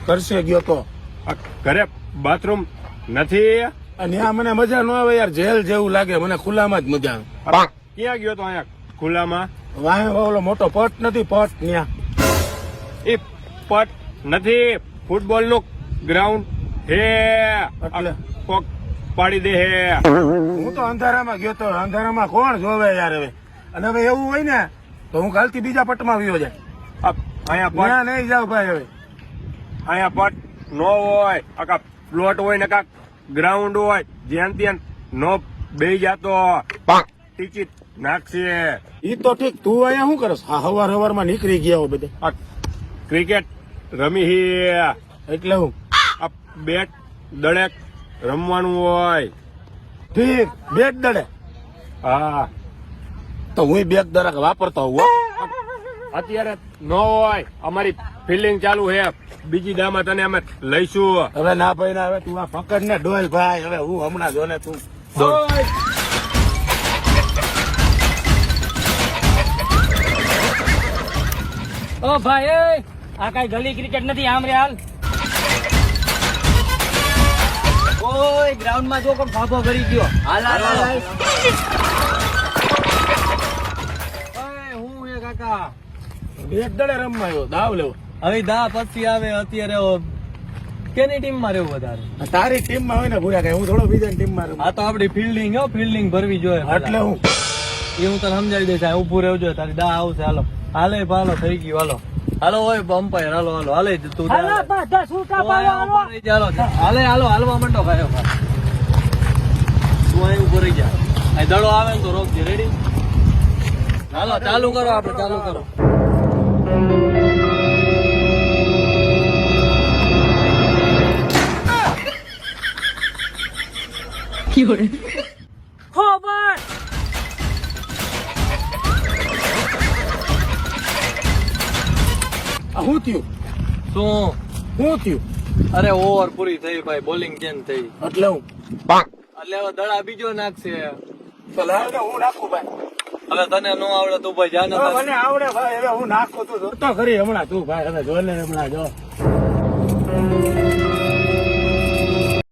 કરશે ગયો તો ઘરે બાથરૂમ નથી અને ત્યાં મને મજા ન આવે યાર, જેલ જેવું લાગે મને. ખુલ્લામાં જ મજા આવે. ક્યાં ગયો તો અહીંયા ખુલ્લામાં? વાહે ઓલો મોટો પટ નથી, પટ ત્યાં એ પટ નથી, ફૂટબોલ નું ગ્રાઉન્ડ હે, એટલે કોક પાડી દે હે. હું તો અંધારામાં ગયો તો. અંધારામાં કોણ જોવે યાર હવે. અને હવે એવું હોય ને તો હું કાલથી બીજા પટમાં આવ્યો જાય. અહીંયા ત્યાં નહીં જાવ ભાઈ. હવે અહીંયા પટ નો હોય, આખા પ્લોટ હોય ને કાક ગ્રાઉન્ડ હોય, જ્યાં ત્યાં નો બે જાતો ટીચી નાખશે. ઈ તો ઠીક, તું અહીંયા શું કરસ? હા, હવાર માં નીકળી ગયા હો બધે. ક્રિકેટ રમી હી, એટલે હું આ બેટ દડેક રમવાનું હોય. ઠીક, બેટ દડે. હા, તો હું બેટ દડક વાપરતો હોઉં. અત્યારે નો હોય, અમારી ફિલ્ડિંગ ચાલુ હે, બીજી દામાં તને અમે લઈશું. હવે ના ભાઈ ના, હવે તું આ પકડ ને ડોલ ભાઈ. હવે હું હમણાં જો ને તું ઓ ભાઈ, આ કઈ ગલી ક્રિકેટ નથી. આમ રે હાલ. ઓય ગ્રાઉન્ડ માં જો કોણ ફાફો કરી ગયો. હાલ હાલ હાલ. હું હે કાકા બેટ દડે રમવા આવ્યો, દાવ લેવો. હવે દા પછી આવે. અત્યારે કેની ટીમ માં રહેવું વધારે? તારી ટીમ માં હોય ને ભૂયા કઈ, હું થોડો બીજા ટીમ માં રમું. આ તો આપડી ફિલ્ડિંગ હો, ફિલ્ડિંગ ભરવી જોઈએ. એટલે હું એ હું તને સમજાવી દઈશ. ઉભું રહેવું જોઈએ. તારી દા આવશે. હાલો હાલે ભાલો થઈ ગયું. હાલો હાલો હોય અમ્પાયર. હાલો હાલો હાલે તું. હાલો હાલે હાલો હાલવા માંડો. ખાયો તું અહીં ઉભો રહી જા. અહીં દડો આવે ને તો રોકજે. રેડી? હાલો ચાલુ કરો. આપડે ચાલુ કરો. શું થયું? શું થયું? અરે ઓવર પૂરી થઈ ભાઈ. બોલિંગ ચેન્જ થઈ. એટલે હું એટલે હવે દડા બીજો નાખશે. તો લાવ ને હું નાખું ભાઈ. હવે તને નો આવડે તું ભાઈ જાને. મને આવડે ભાઈ. હવે હું નાખું તું જોતો ખરી હમણાં. તું ભાઈ હવે જો ને હમણાં જો.